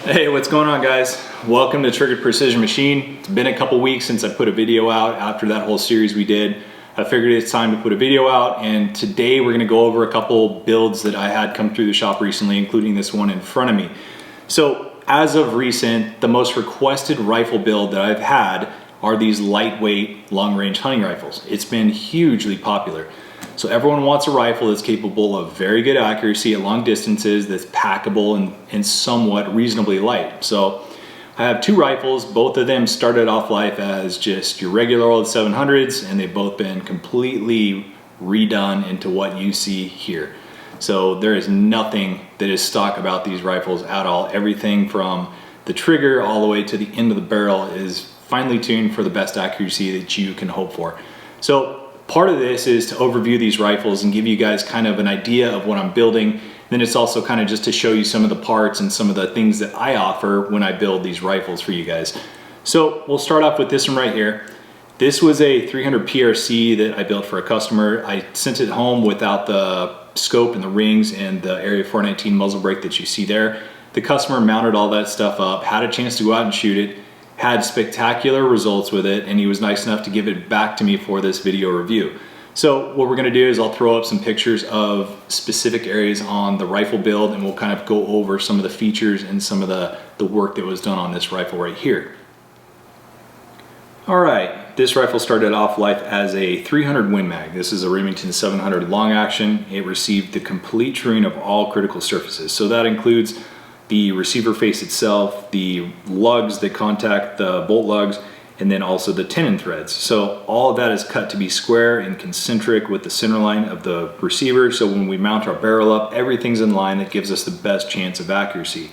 Hey, what's going on, guys? Welcome to Triggered Precision Machine. It's been a couple weeks since I put a video out after that whole series we did. I figured it's time to put a video out, and today we're gonna go over a couple builds that I had come through the shop recently, including this one in front of me. So as of recent, the most requested rifle build that I've had are these lightweight long-range hunting rifles. It's been hugely popular. So everyone wants a rifle that's capable of very good accuracy at long distances, that's packable and somewhat reasonably light. So I have two rifles. Both of them started off life as just your regular old 700s, and they've both been completely redone into what you see here. So there is nothing that is stock about these rifles at all. Everything from the trigger all the way to the end of the barrel is finely tuned for the best accuracy that you can hope for. So part of this is to overview these rifles and give you guys kind of an idea of what I'm building. Then it's also kind of just to show you some of the parts and some of the things that I offer when I build these rifles for you guys. So we'll start off with this one right here. This was a 300 PRC that I built for a customer. I sent it home without the scope and the rings and the Area 419 muzzle brake that you see there. The customer mounted all that stuff up, had a chance to go out and shoot it, had spectacular results with it, and he was nice enough to give it back to me for this video review. So what we're gonna do is I'll throw up some pictures of specific areas on the rifle build, and we'll kind of go over some of the features and some of the work that was done on this rifle right here. All right, this rifle started off life as a 300 Win Mag. This is a Remington 700 long action. It received the complete truing of all critical surfaces. So that includes the receiver face itself, the lugs that contact the bolt lugs, and then also the tenon threads. So all of that is cut to be square and concentric with the center line of the receiver. So when we mount our barrel up, everything's in line. That gives us the best chance of accuracy.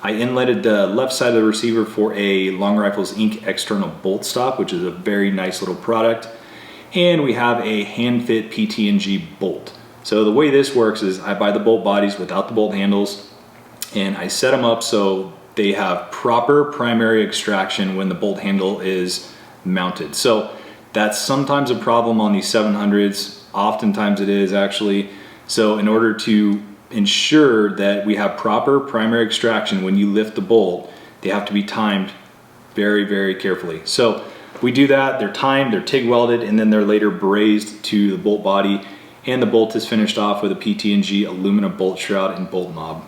I inletted the left side of the receiver for a Long Rifles Inc. external bolt stop, which is a very nice little product. And we have a hand fit PT&G bolt. So the way this works is I buy the bolt bodies without the bolt handles, and I set them up so they have proper primary extraction when the bolt handle is mounted. So that's sometimes a problem on these 700s. Oftentimes it is, actually. So in order to ensure that we have proper primary extraction when you lift the bolt, they have to be timed very, very carefully. So we do that. They're timed, they're TIG welded, and then they're later brazed to the bolt body, and the bolt is finished off with a PT&G aluminum bolt shroud and bolt knob.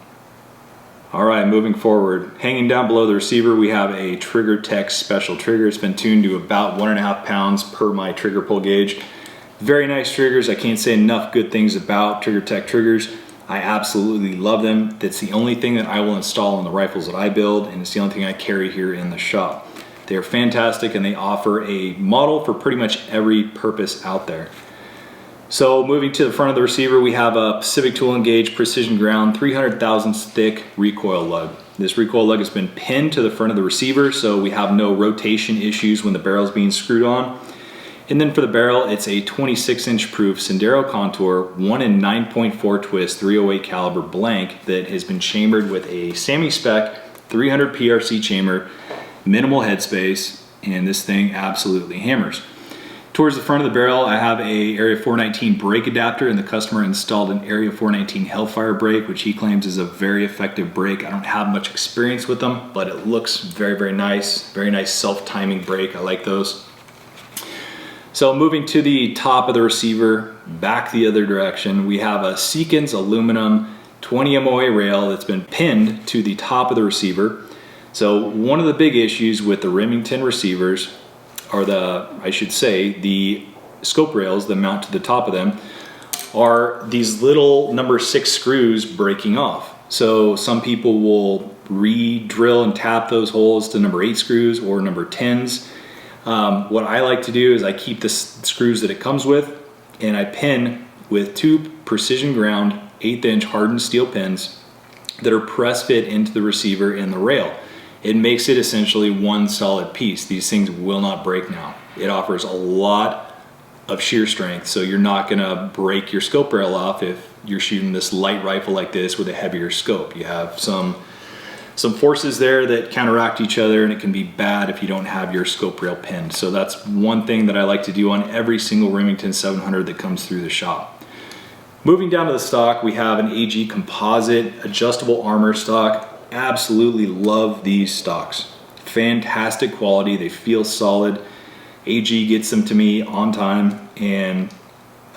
All right, moving forward, hanging down below the receiver, we have a Trigger Tech special trigger. It's been tuned to about 1.5 pounds per my trigger pull gauge. Very nice triggers. I can't say enough good things about Trigger Tech triggers. I absolutely love them. That's the only thing that I will install on the rifles that I build, and it's the only thing I carry here in the shop. They're fantastic, and they offer a model for pretty much every purpose out there. So moving to the front of the receiver, we have a Pacific Tool and Gauge Precision Ground 300 thousandths thick recoil lug. This recoil lug has been pinned to the front of the receiver, so we have no rotation issues when the barrel is being screwed on. And then for the barrel, it's a 26-inch proof Sendero Contour 1 in 9.4 twist 308 caliber blank that has been chambered with a semi-spec 300 PRC chamber, minimal headspace, and this thing absolutely hammers. Towards the front of the barrel, I have a Area 419 brake adapter, and the customer installed an Area 419 Hellfire brake, which he claims is a very effective brake. I don't have much experience with them, but it looks very, very nice. Very nice self-timing brake. I like those. So moving to the top of the receiver, back the other direction, we have a Seekins aluminum 20 MOA rail that's been pinned to the top of the receiver. So one of the big issues with the Remington receivers are the scope rails that mount to the top of them are these little number 6 screws breaking off. So some people will re-drill and tap those holes to number 8 screws or number 10s. What I like to do is I keep the screws that it comes with, and I pin with 2 precision ground 1/8 inch hardened steel pins that are press fit into the receiver and the rail. It makes it essentially one solid piece. These things will not break now. It offers a lot of shear strength, so you're not gonna break your scope rail off if you're shooting this light rifle like this with a heavier scope. You have some forces there that counteract each other, and it can be bad if you don't have your scope rail pinned. So that's one thing that I like to do on every single Remington 700 that comes through the shop. Moving down to the stock, we have an AG composite adjustable armor stock. absolutely love these stocks. Fantastic quality, they feel solid. AG gets them to me on time and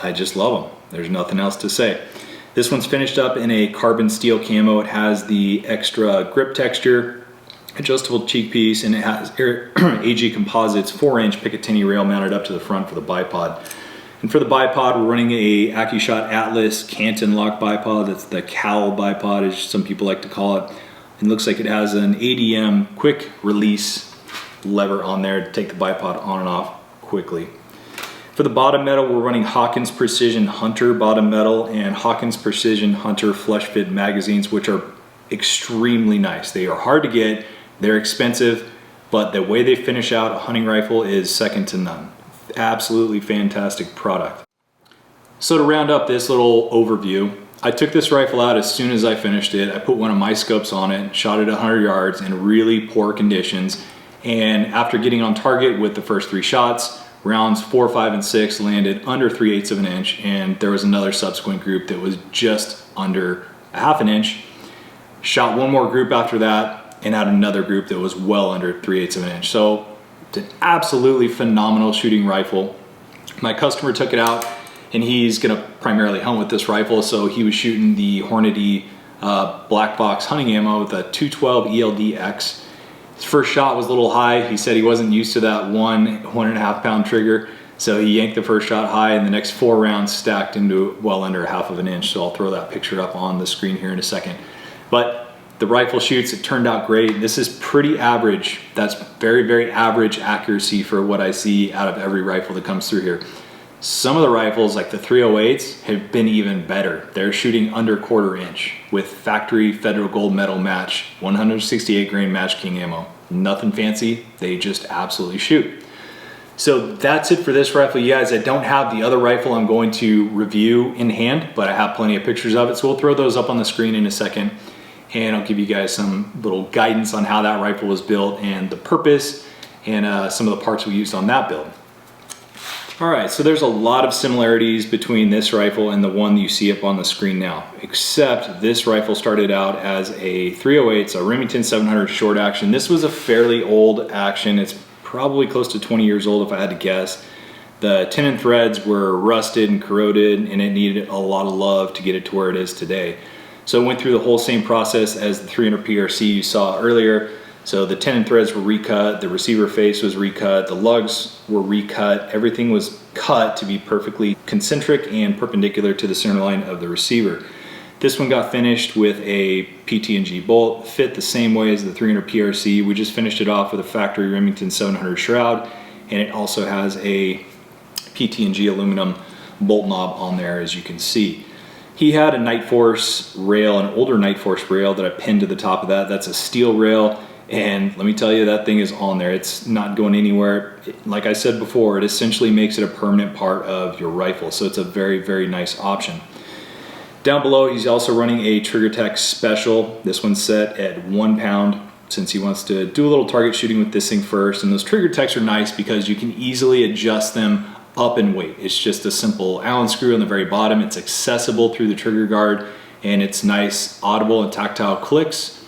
I just love them. There's nothing else to say. This one's finished up in a carbon steel camo. It has the extra grip texture, adjustable cheek piece, and it has AG Composites 4-inch Picatinny rail mounted up to the front for the bipod. And for the bipod, we're running a AccuShot Atlas Canton lock bipod. That's the cowl bipod, as some people like to call it. It looks like it has an ADM quick release lever on there to take the bipod on and off quickly. For the bottom metal, we're running Hawkins Precision Hunter bottom metal and Hawkins Precision Hunter flush fit magazines, which are extremely nice. They are hard to get, they're expensive, but the way they finish out a hunting rifle is second to none. Absolutely fantastic product. So to round up this little overview, I took this rifle out as soon as I finished it. I put one of my scopes on it, shot it 100 yards in really poor conditions, and after getting on target with the first 3 shots, rounds 4, 5, and 6 landed under 3/8 of an inch, and there was another subsequent group that was just under a half an inch. Shot one more group after that and had another group that was well under 3/8 of an inch. So it's an absolutely phenomenal shooting rifle. My customer took it out and he's gonna primarily hunt with this rifle, so he was shooting the Hornady black box hunting ammo with a 212 ELD-X. His first shot was a little high. He said he wasn't used to that 1.5 pound trigger, so he yanked the first shot high and the next 4 rounds stacked into well under 1/2 of an inch. So I'll throw that picture up on the screen here in a second. But the rifle shoots, it turned out great. This is pretty average. That's very, very average accuracy for what I see out of every rifle that comes through here. Some of the rifles, like the 308s, have been even better. They're shooting under 1/4 inch with factory Federal Gold Medal match, 168 grain Match King ammo. Nothing fancy, they just absolutely shoot. So that's it for this rifle, you guys. I don't have the other rifle I'm going to review in hand, but I have plenty of pictures of it, so we'll throw those up on the screen in a second, and I'll give you guys some little guidance on how that rifle was built and the purpose and some of the parts we used on that build. All right, so there's a lot of similarities between this rifle and the one you see up on the screen now, except this rifle started out as a 308, a Remington 700 short action. This was a fairly old action. It's probably close to 20 years old if I had to guess. The tenon threads were rusted and corroded, and it needed a lot of love to get it to where it is today. So it went through the whole same process as the 300 PRC you saw earlier. So the tenon threads were recut, the receiver face was recut, the lugs were recut, everything was cut to be perfectly concentric and perpendicular to the center line of the receiver. This one got finished with a PT&G bolt, fit the same way as the 300 PRC. We just finished it off with a factory Remington 700 shroud, and it also has a PT&G aluminum bolt knob on there, as you can see. He had a Night Force rail, an older Night Force rail that I pinned to the top of that. That's a steel rail. And let me tell you, that thing is on there. It's not going anywhere. Like I said before, it essentially makes it a permanent part of your rifle. So it's a very, very nice option. Down below, he's also running a TriggerTech Special. This one's set at 1 pound since he wants to do a little target shooting with this thing first. And those TriggerTechs are nice because you can easily adjust them up in weight. It's just a simple Allen screw on the very bottom. It's accessible through the trigger guard, and it's nice audible and tactile clicks.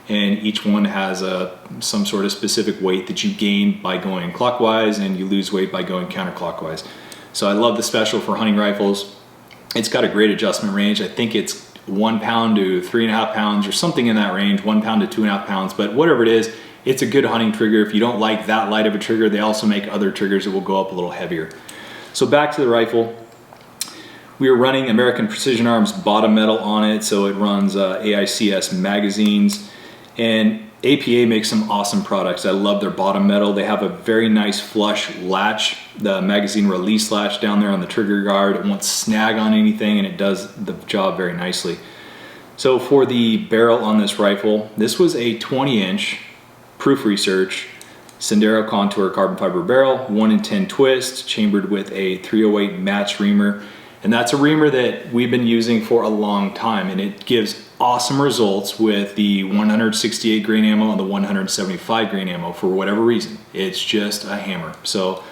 And each one has some sort of specific weight that you gain by going clockwise, and you lose weight by going counterclockwise. So I love the Special for hunting rifles. It's got a great adjustment range. I think it's 1 pound to 3.5 pounds or something in that range, 1 pound to 2.5 pounds, but whatever it is, it's a good hunting trigger. If you don't like that light of a trigger, they also make other triggers that will go up a little heavier. So back to the rifle. We are running American Precision Arms bottom metal on it, so it runs AICS magazines. And APA makes some awesome products. I love their bottom metal. They have a very nice flush latch, the magazine release latch down there on the trigger guard. It won't snag on anything, and it does the job very nicely. So for the barrel on this rifle, this was a 20-inch Proof Research Sendero Contour carbon fiber barrel, 1 in 10 twist, chambered with a 308 match reamer. And that's a reamer that we've been using for a long time, and it gives awesome results with the 168 grain ammo and the 175 grain ammo for whatever reason. It's just a hammer. So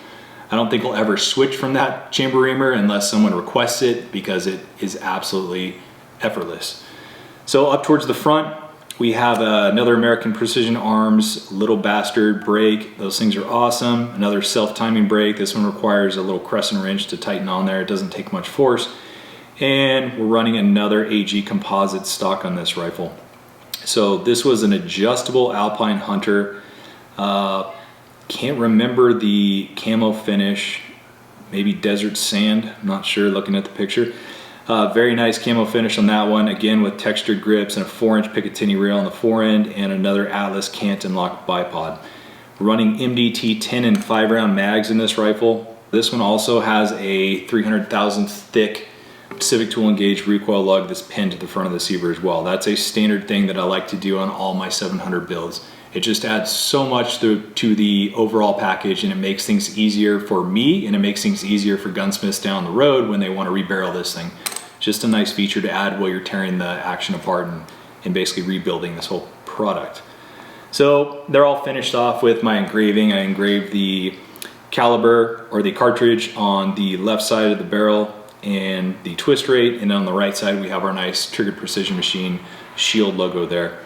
I don't think I'll ever switch from that chamber reamer unless someone requests it, because it is absolutely effortless. So up towards the front, We have another American Precision Arms little bastard brake. Those things are awesome. Another self-timing brake. This one requires a little crescent wrench to tighten on there. It doesn't take much force. And we're running another AG composite stock on this rifle. So this was an adjustable Alpine Hunter. Can't remember the camo finish. Maybe desert sand, I'm not sure looking at the picture. Very nice camo finish on that one, again with textured grips and a 4-inch Picatinny rail on the fore end and another Atlas Canton lock bipod. Running MDT 10 and 5 round mags in this rifle. This one also has a 300,000 thick Pacific Tool Engage recoil lug that's pinned to the front of the receiver as well. That's a standard thing that I like to do on all my 700 builds. It just adds so much to the overall package, and it makes things easier for me, and it makes things easier for gunsmiths down the road when they want to rebarrel this thing. Just a nice feature to add while you're tearing the action apart and basically rebuilding this whole product. So they're all finished off with my engraving. I engraved the caliber or the cartridge on the left side of the barrel and the twist rate, and on the right side we have our nice Triggered Precision Machine shield logo there.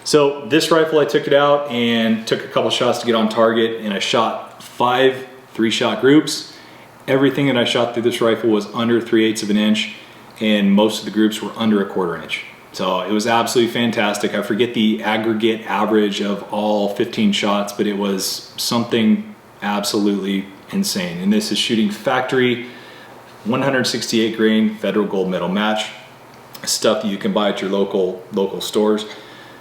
So this rifle, I took it out and took a couple shots to get on target, and I shot 5 3-shot groups. Everything that I shot through this rifle was under 3/8 of an inch, and most of the groups were under 1/4 inch. So it was absolutely fantastic. I forget the aggregate average of all 15 shots, but it was something absolutely insane. And this is shooting factory 168 grain federal gold medal match, stuff that you can buy at your local stores.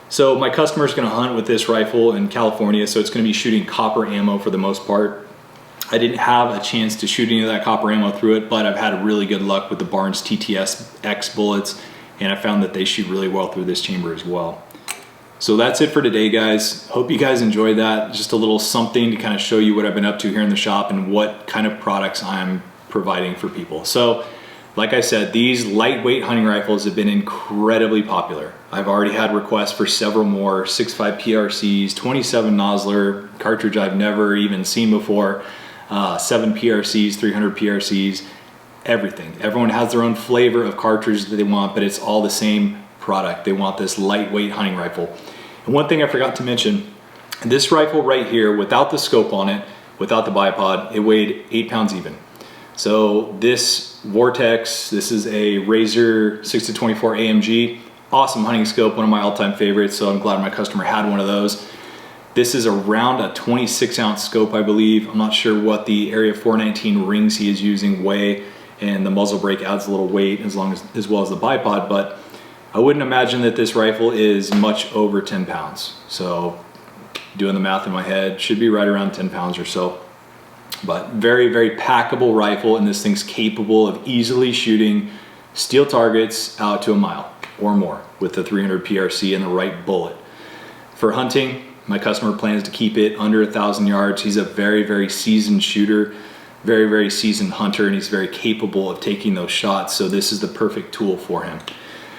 So my customer is going to hunt with this rifle in California, so it's going to be shooting copper ammo for the most part. I didn't have a chance to shoot any of that copper ammo through it, but I've had really good luck with the Barnes TTS X bullets, and I found that they shoot really well through this chamber as well. So that's it for today, guys. Hope you guys enjoyed that. Just a little something to kind of show you what I've been up to here in the shop and what kind of products I'm providing for people. So like I said, these lightweight hunting rifles have been incredibly popular. I've already had requests for several more 6.5 PRCs, 27 Nosler, cartridge I've never even seen before, 7 PRCs, 300 PRCs, everything. Everyone has their own flavor of cartridge that they want, but it's all the same product. They want this lightweight hunting rifle. And one thing I forgot to mention, this rifle right here, without the scope on it, without the bipod, it weighed 8 pounds even. So this Vortex, this is a Razor 6-24 AMG, awesome hunting scope, one of my all-time favorites, so I'm glad my customer had one of those. This is around a 26-ounce scope, I believe. I'm not sure what the Area 419 rings he is using weigh, and the muzzle brake adds a little weight as well as the bipod, but I wouldn't imagine that this rifle is much over 10 pounds. So doing the math in my head, should be right around 10 pounds or so. But very, very packable rifle, and this thing's capable of easily shooting steel targets out to a mile or more with the 300 PRC and the right bullet. For hunting, my customer plans to keep it under 1,000 yards. He's a very, very seasoned shooter, very, very seasoned hunter, and he's very capable of taking those shots, so this is the perfect tool for him.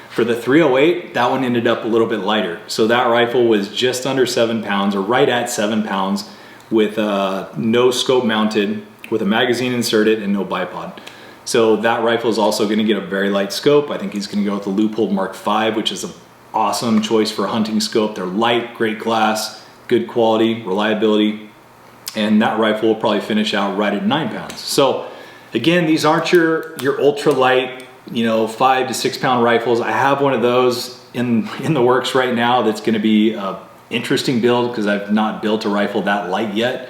For the 308, that one ended up a little bit lighter. So that rifle was just under 7 pounds, or right at 7 pounds, with no scope mounted, with a magazine inserted and no bipod. So that rifle is also going to get a very light scope. I think he's going to go with the Leupold Mark V, which is an awesome choice for a hunting scope. They're light, great glass, good quality, reliability, and that rifle will probably finish out right at 9 pounds. So again, these aren't your ultra light, 5 to 6 pound rifles. I have one of those in the works right now that's going to be interesting build because I've not built a rifle that light yet.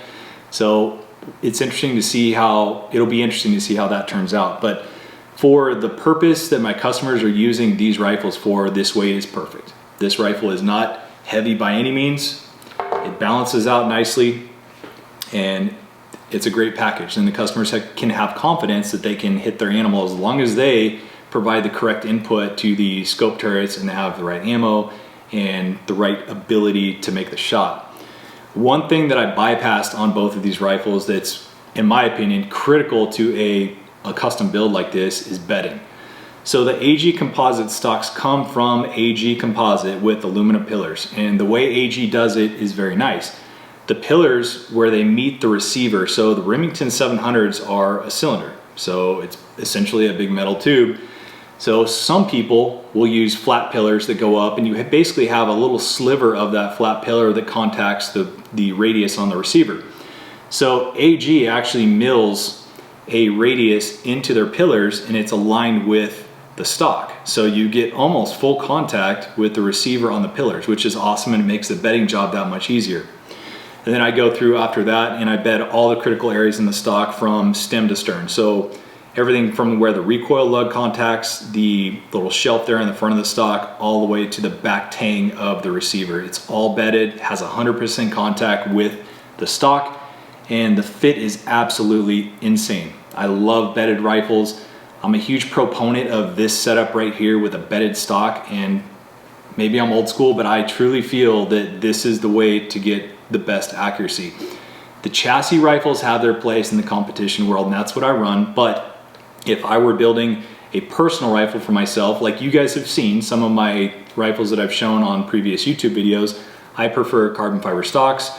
So it's interesting to see it'll be interesting to see how that turns out. But for the purpose that my customers are using these rifles for, this weight is perfect. This rifle is not heavy by any means. It balances out nicely, and it's a great package. And the customers can have confidence that they can hit their animal as long as they provide the correct input to the scope turrets and have the right ammo and the right ability to make the shot. One thing that I bypassed on both of these rifles that's, in my opinion, critical to a custom build like this is bedding. So the AG composite stocks come from AG composite with aluminum pillars, and the way AG does it is very nice. The pillars where they meet the receiver, so the Remington 700s are a cylinder, so it's essentially a big metal tube. So some people will use flat pillars that go up, and you basically have a little sliver of that flat pillar that contacts the radius on the receiver. So AG actually mills a radius into their pillars, and it's aligned with the stock. So you get almost full contact with the receiver on the pillars, which is awesome, and it makes the bedding job that much easier. And then I go through after that and I bed all the critical areas in the stock from stem to stern. So everything from where the recoil lug contacts the little shelf there in the front of the stock all the way to the back tang of the receiver. It's all bedded, has 100% contact with the stock, and the fit is absolutely insane. I love bedded rifles. I'm a huge proponent of this setup right here with a bedded stock, and maybe I'm old school, but I truly feel that this is the way to get the best accuracy. The chassis rifles have their place in the competition world, and that's what I run. But if I were building a personal rifle for myself, like you guys have seen some of my rifles that I've shown on previous YouTube videos, I prefer carbon fiber stocks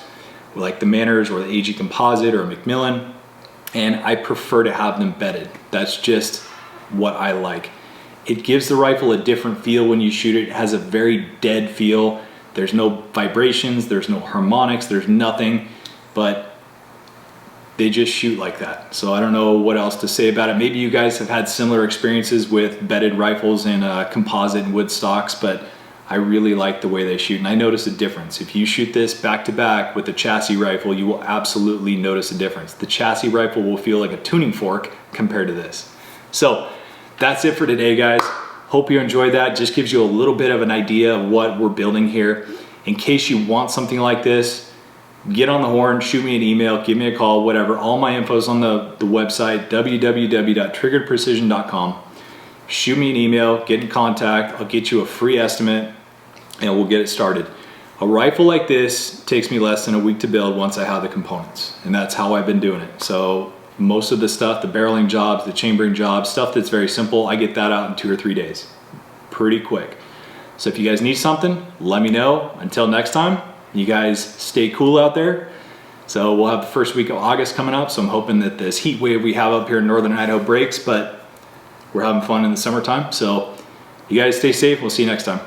like the Manners or the AG Composite or Macmillan, and I prefer to have them bedded. That's just what I like. It gives the rifle a different feel when you shoot it. It has a very dead feel. There's no vibrations, there's no harmonics, there's nothing, but they just shoot like that. So I don't know what else to say about it. Maybe you guys have had similar experiences with bedded rifles and composite and wood stocks, but I really like the way they shoot, and I notice a difference. If you shoot this back to back with the chassis rifle, you will absolutely notice a difference. The chassis rifle will feel like a tuning fork compared to this. So that's it for today, guys. Hope you enjoyed that. Just gives you a little bit of an idea of what we're building here. In case you want something like this, get on the horn, shoot me an email, give me a call, whatever. All my info is on the website, www.triggeredprecision.com. Shoot me an email, get in contact. I'll get you a free estimate and we'll get it started. A rifle like this takes me less than a week to build once I have the components, and that's how I've been doing it. So most of the stuff, the barreling jobs, the chambering jobs, stuff that's very simple, I get that out in 2 or 3 days. Pretty quick. So if you guys need something, let me know. Until next time, you guys stay cool out there. So we'll have the first week of August coming up, so I'm hoping that this heat wave we have up here in northern Idaho breaks, but we're having fun in the summertime. So you guys stay safe. We'll see you next time.